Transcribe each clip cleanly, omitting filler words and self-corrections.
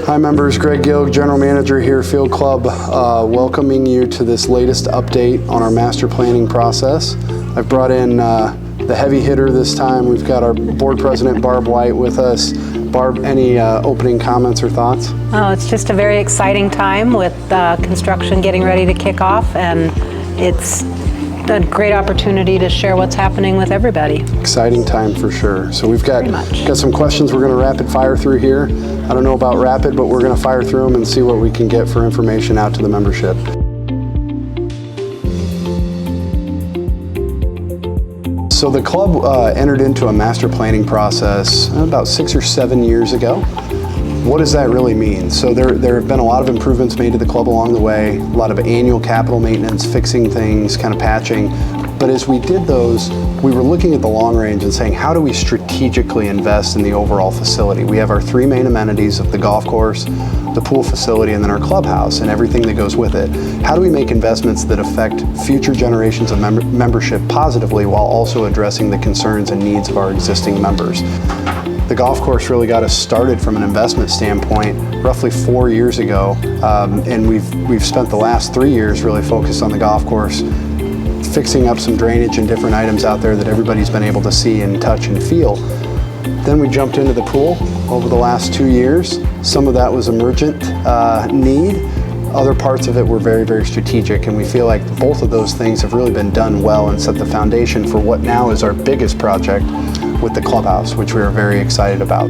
Hi members, Greg Gilg, General Manager here at Field Club, welcoming you to this latest update on our master planning process. I've brought in the heavy hitter this time. We've got our Board President Barb White with us. Barb, any opening comments or thoughts? Oh, it's just a very exciting time with construction getting ready to kick off, and it's a great opportunity to share what's happening with everybody. Exciting time for sure. So we've got some questions we're going to rapid fire through here. I don't know about rapid, but we're going to fire through them and see what we can get for information out to the membership. So the club entered into a master planning process about 6 or 7 years ago. What does that really mean? So there have been a lot of improvements made to the club along the way, a lot of annual capital maintenance, fixing things, kind of patching. But as we did those, we were looking at the long range and saying, how do we strategically invest in the overall facility? We have our 3 main amenities of the golf course, the pool facility, and then our clubhouse and everything that goes with it. How do we make investments that affect future generations of membership positively while also addressing the concerns and needs of our existing members? The golf course really got us started from an investment standpoint roughly 4 years ago, and we've spent the last 3 years really focused on the golf course, fixing up some drainage and different items out there that everybody's been able to see and touch and feel. Then we jumped into the pool over the last 2 years. Some of that was emergent need. Other parts of it were very, very strategic, and we feel like both of those things have really been done well and set the foundation for what now is our biggest project with the clubhouse, which we are very excited about.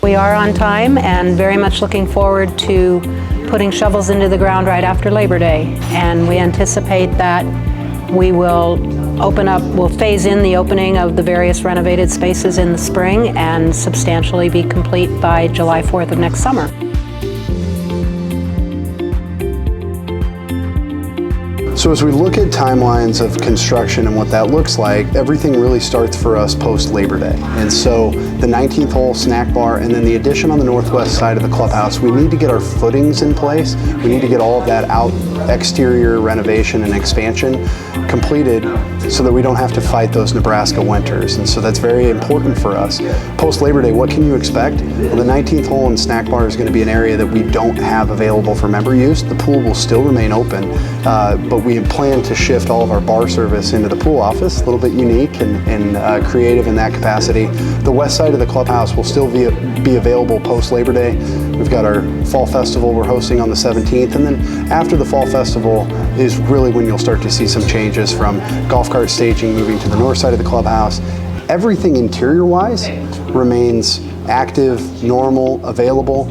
We are on time and very much looking forward to putting shovels into the ground right after Labor Day. And we anticipate that we will we'll phase in the opening of the various renovated spaces in the spring and substantially be complete by July 4th of next summer. So as we look at timelines of construction and what that looks like, everything really starts for us post Labor Day. And so the 19th hole snack bar and then the addition on the northwest side of the clubhouse, we need to get our footings in place. We need to get all of that out exterior renovation and expansion completed so that we don't have to fight those Nebraska winters. And so that's very important for us. Post Labor Day, what can you expect? Well, the 19th hole and snack bar is going to be an area that we don't have available for member use. The pool will still remain open, but we plan to shift all of our bar service into the pool office, a little bit unique and creative in that capacity. The west side of the clubhouse will still be available post Labor Day. We've got our fall festival we're hosting on the 17th, and then after the fall festival is really when you'll start to see some changes from golf cart staging moving to the north side of the clubhouse. Everything interior-wise remains active, normal, available,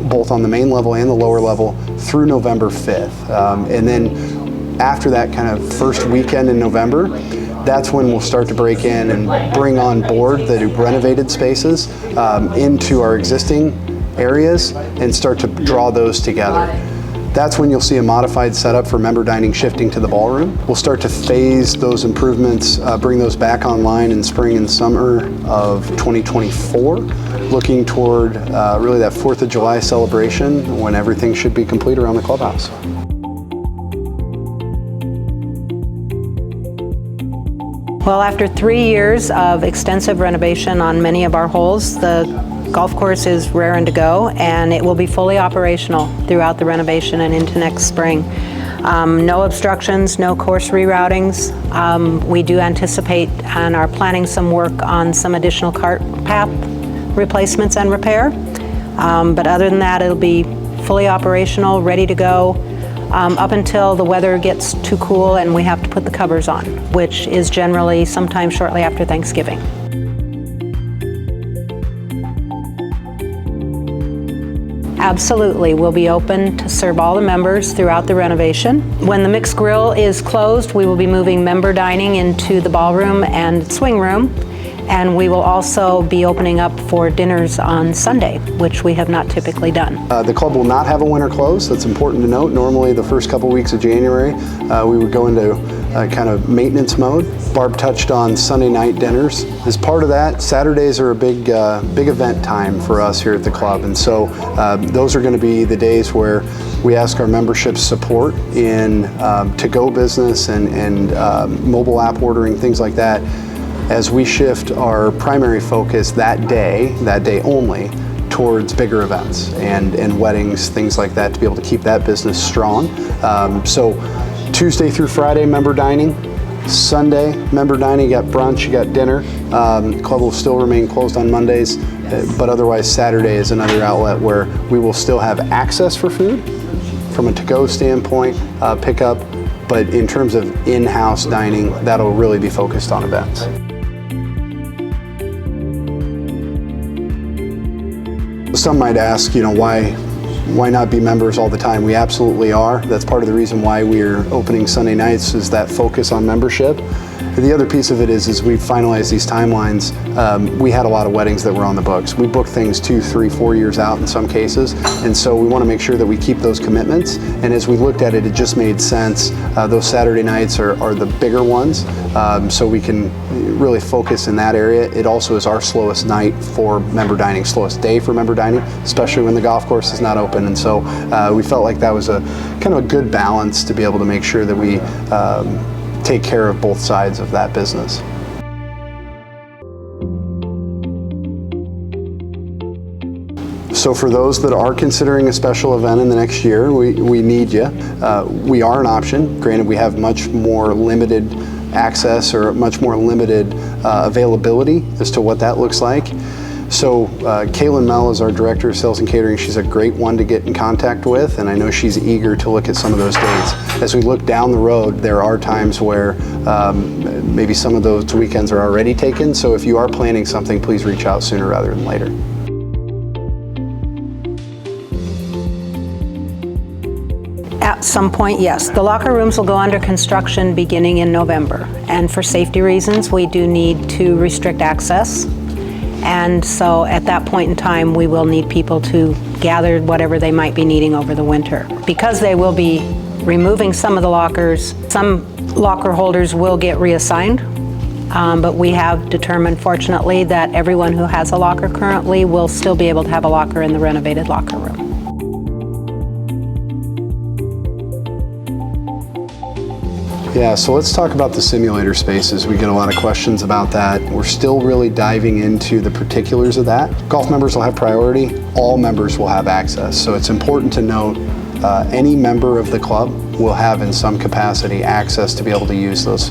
both on the main level and the lower level through November 5th. And then after that kind of first weekend in November, that's when we'll start to break in and bring on board the renovated spaces into our existing areas and start to draw those together. That's when you'll see a modified setup for member dining shifting to the ballroom. We'll start to phase those improvements, bring those back online in spring and summer of 2024, looking toward really that 4th of July celebration when everything should be complete around the clubhouse. Well, after 3 years of extensive renovation on many of our holes, the golf course is raring to go, and it will be fully operational throughout the renovation and into next spring. No obstructions, no course reroutings. We do anticipate and are planning some work on some additional cart path replacements and repair. But other than that, it'll be fully operational, ready to go, up until the weather gets too cool and we have to put the covers on, which is generally sometime shortly after Thanksgiving. Absolutely, we'll be open to serve all the members throughout the renovation. When the mixed grill is closed, we will be moving member dining into the ballroom and swing room, and we will also be opening up for dinners on Sunday, which we have not typically done. The club will not have a winter close. That's important to note. Normally the first couple weeks of January we would go into kind of maintenance mode. Barb touched on Sunday night dinners. As part of that, Saturdays are a big event time for us here at the club, and so those are going to be the days where we ask our membership support in to-go business and mobile app ordering, things like that. as we shift our primary focus that day only, towards bigger events and weddings, things like that, to be able to keep that business strong. So Tuesday through Friday, member dining. Sunday, member dining, you got brunch, you got dinner. Club will still remain closed on Mondays, but otherwise Saturday is another outlet where we will still have access for food from a to-go standpoint, pickup, but in terms of in-house dining, that'll really be focused on events. Some might ask, why not be members all the time? We absolutely are. That's part of the reason why we're opening Sunday nights, is that focus on membership. The other piece of it is we've finalized these timelines. We had a lot of weddings that were on the books. We booked things 2, 3, 4 years out in some cases, and so we want to make sure that we keep those commitments. And as we looked at it, it just made sense. Those Saturday nights are the bigger ones, so we can really focus in that area. It also is our slowest night for member dining, slowest day for member dining, especially when the golf course is not open. And so we felt like that was a kind of a good balance to be able to make sure that we take care of both sides of that business. So for those that are considering a special event in the next year, we need you. We are an option. Granted, we have much more limited access or much more limited availability as to what that looks like. So Caitlin Mell is our Director of Sales and Catering. She's a great one to get in contact with, and I know she's eager to look at some of those dates. As we look down the road, there are times where maybe some of those weekends are already taken, so if you are planning something, please reach out sooner rather than later. At some point, yes. The locker rooms will go under construction beginning in November, and for safety reasons, we do need to restrict access. And so at that point in time, we will need people to gather whatever they might be needing over the winter. Because they will be removing some of the lockers, some locker holders will get reassigned, but we have determined, fortunately, that everyone who has a locker currently will still be able to have a locker in the renovated locker room. Yeah, so let's talk about the simulator spaces. We get a lot of questions about that. We're still really diving into the particulars of that. Golf members will have priority. All members will have access. So it's important to note any member of the club will have in some capacity access to be able to use those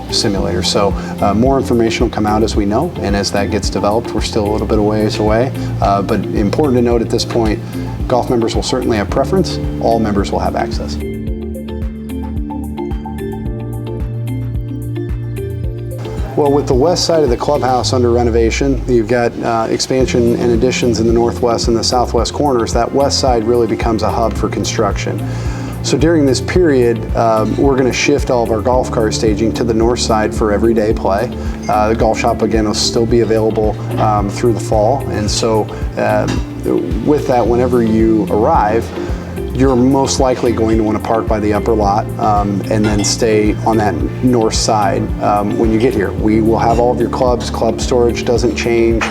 simulators. So more information will come out as we know, and as that gets developed. We're still a little bit of ways away, but important to note at this point, golf members will certainly have preference. All members will have access. Well, with the west side of the clubhouse under renovation, you've got expansion and additions in the northwest and the southwest corners. That west side really becomes a hub for construction. So during this period, we're going to shift all of our golf cart staging to the north side for everyday play. The golf shop, again, will still be available through the fall. And so with that, whenever you arrive, you're most likely going to want to park by the upper lot and then stay on that north side when you get here. We will have all of your clubs. Club storage doesn't change.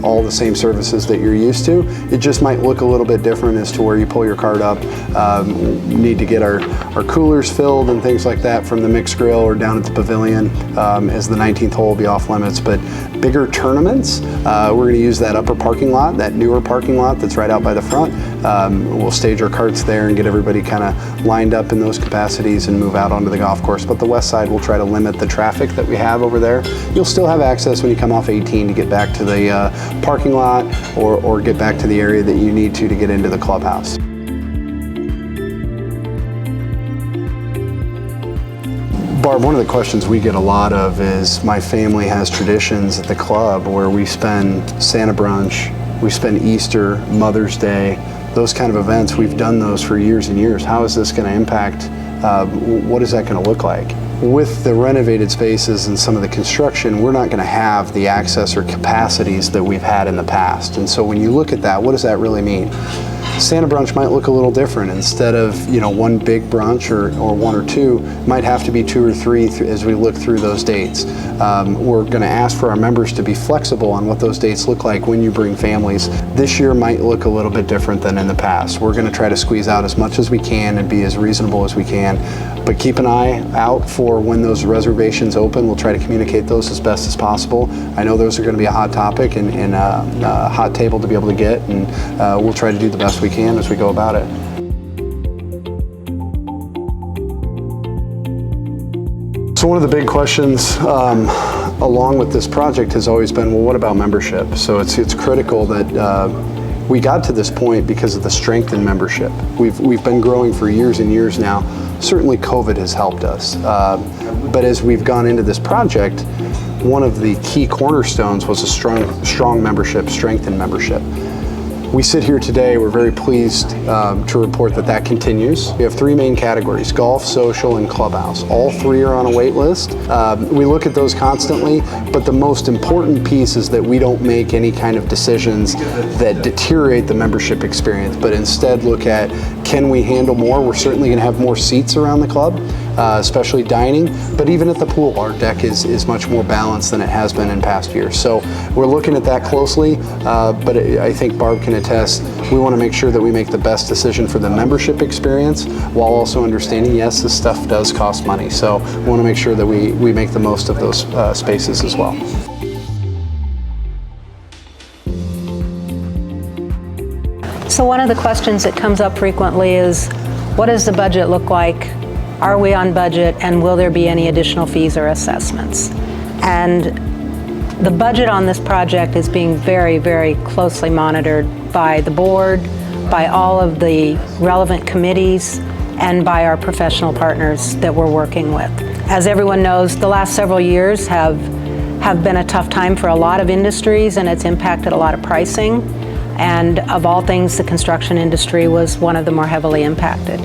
All the same services that you're used to. It just might look a little bit different as to where you pull your cart up. We need to get our coolers filled and things like that from the mixed grill or down at the pavilion, as the 19th hole will be off limits. But bigger tournaments, we're going to use that upper parking lot, that newer parking lot that's right out by the front. We'll stage our carts there and get everybody kind of lined up in those capacities and move out onto the golf course. But the west side will try to limit the traffic that we have over there. You'll still have access when you come off 18 to get back to the parking lot or get back to the area that you need to get into the clubhouse. Barb, one of the questions we get a lot of is my family has traditions at the club where we spend Santa brunch, we spend Easter, Mother's Day, those kind of events. We've done those for years and years. How is this going to impact? What is that going to look like? With the renovated spaces and some of the construction, we're not going to have the access or capacities that we've had in the past. And so when you look at that, what does that really mean? Santa brunch might look a little different. Instead of one big brunch or one or two, might have to be 2 or 3 as we look through those dates. We're going to ask for our members to be flexible on what those dates look like when you bring families. This year might look a little bit different than in the past. We're going to try to squeeze out as much as we can and be as reasonable as we can, but keep an eye out for when those reservations open. We'll try to communicate those as best as possible. I know those are going to be a hot topic and a hot table to be able to get, and we'll try to do the best we can as we go about it. So one of the big questions along with this project has always been, well, what about membership? So it's critical that we got to this point because of the strength in membership. We've been growing for years and years now. Certainly COVID has helped us. But as we've gone into this project, one of the key cornerstones was a strong membership, strength in membership. We sit here today, we're very pleased to report that that continues. We have 3 main categories: golf, social, and clubhouse. All 3 are on a wait list. We look at those constantly, but the most important piece is that we don't make any kind of decisions that deteriorate the membership experience, but instead look at, can we handle more? We're certainly gonna have more seats around the club, especially dining, but even at the pool, our deck is much more balanced than it has been in past years. So we're looking at that closely, but I think Barb can attest, we want to make sure that we make the best decision for the membership experience while also understanding, yes, this stuff does cost money. So we want to make sure that we make the most of those spaces as well. So one of the questions that comes up frequently is, what does the budget look like? Are we on budget, and will there be any additional fees or assessments? And the budget on this project is being very, very closely monitored by the board, by all of the relevant committees, and by our professional partners that we're working with. As everyone knows, the last several years have been a tough time for a lot of industries, and it's impacted a lot of pricing. And of all things, the construction industry was one of the more heavily impacted.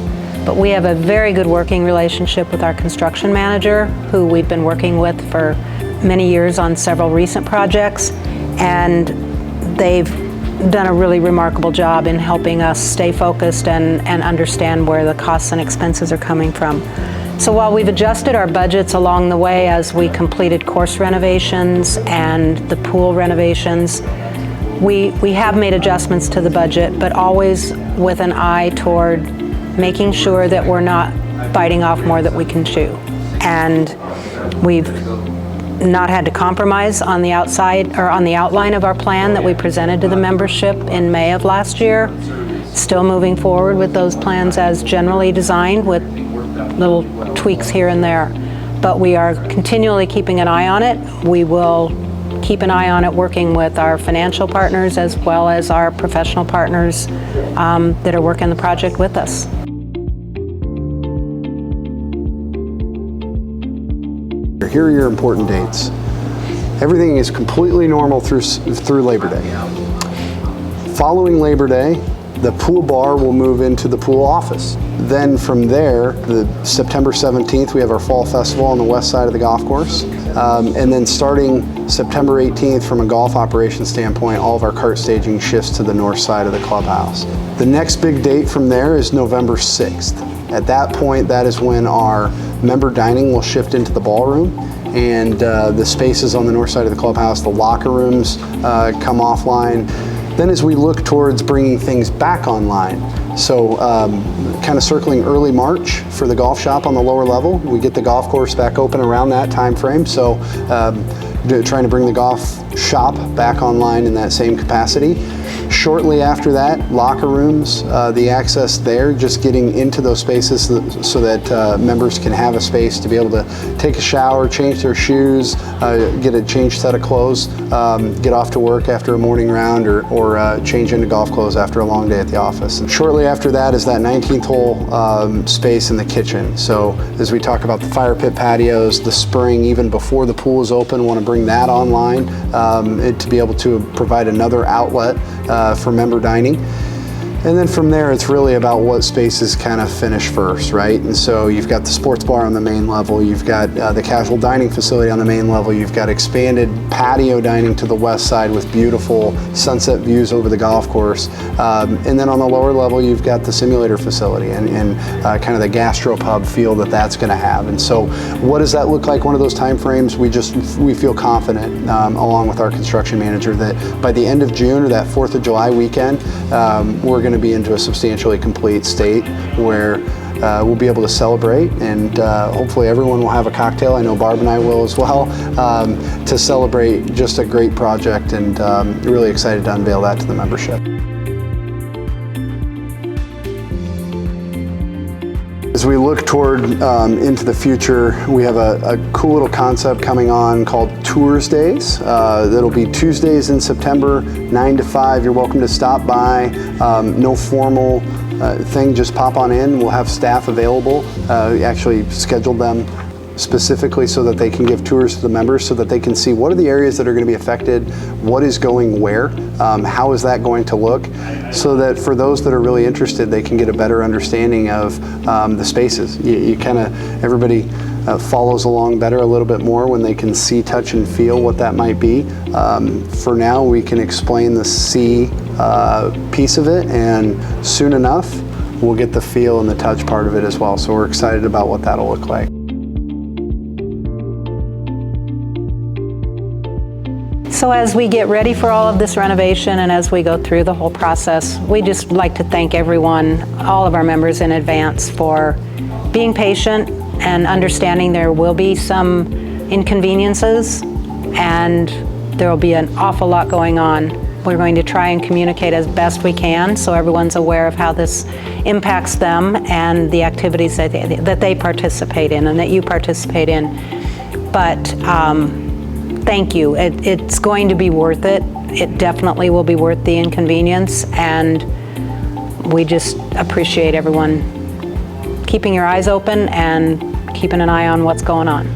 But we have a very good working relationship with our construction manager, who we've been working with for many years on several recent projects, and they've done a really remarkable job in helping us stay focused and understand where the costs and expenses are coming from. So while we've adjusted our budgets along the way as we completed course renovations and the pool renovations, we have made adjustments to the budget, but always with an eye toward making sure that we're not biting off more than we can chew. And we've not had to compromise on the outside or on the outline of our plan that we presented to the membership in May of last year. Still moving forward with those plans as generally designed, with little tweaks here and there. But we are continually keeping an eye on it. We will keep an eye on it, working with our financial partners as well as our professional partners that are working the project with us. Here are your important dates. Everything is completely normal through Labor Day. Following Labor Day, the pool bar will move into the pool office. Then from there, the September 17th, we have our fall festival on the west side of the golf course. And then starting September 18th, from a golf operations standpoint, all of our cart staging shifts to the north side of the clubhouse. The next big date from there is November 6th. At that point, that is when our member dining will shift into the ballroom, and the spaces on the north side of the clubhouse, the locker rooms come offline. Then as we look towards bringing things back online, so kind of circling early March for the golf shop on the lower level, we get the golf course back open around that time frame. So trying to bring the golf shop back online in that same capacity. Shortly after that, locker rooms, the access there, just getting into those spaces so that members can have a space to be able to take a shower, change their shoes, get a changed set of clothes, get off to work after a morning round, or change into golf clothes after a long day at the office. And shortly after that is that 19th hole space in the kitchen. So as we talk about the fire pit patios, the spring, even before the pool is open, want to bring that online to be able to provide another outlet for member dining. And then from there, it's really about what spaces kind of finish first, right? And so you've got the sports bar on the main level, you've got the casual dining facility on the main level, you've got expanded patio dining to the west side with beautiful sunset views over the golf course. And then on the lower level, you've got the simulator facility and kind of the gastropub feel that that's going to have. And so what does that look like, one of those time frames? We feel confident, along with our construction manager, that by the end of June or that 4th of July weekend, we're going to be into a substantially complete state where we'll be able to celebrate, and hopefully everyone will have a cocktail. I know Barb and I will as well, to celebrate just a great project, and really excited to unveil that to the membership. As we look toward into the future, we have a cool little concept coming on called Tours Days. That'll be Tuesdays in September, 9 to 5. You're welcome to stop by. No formal thing, just pop on in. We'll have staff available. We actually scheduled them specifically so that they can give tours to the members, so that they can see what are the areas that are going to be affected, what is going where, how is that going to look, so that for those that are really interested, they can get a better understanding of the spaces. You kind of, everybody follows along better a little bit more when they can see, touch, and feel what that might be. For now, we can explain the see piece of it, and soon enough, we'll get the feel and the touch part of it as well. So we're excited about what that'll look like. So as we get ready for all of this renovation and as we go through the whole process, we just like to thank everyone, all of our members in advance, for being patient and understanding there will be some inconveniences and there will be an awful lot going on. We're going to try and communicate as best we can so everyone's aware of how this impacts them and the activities that they participate in and that you participate in. But thank you. It's going to be worth it. It definitely will be worth the inconvenience, and we just appreciate everyone keeping your eyes open and keeping an eye on what's going on.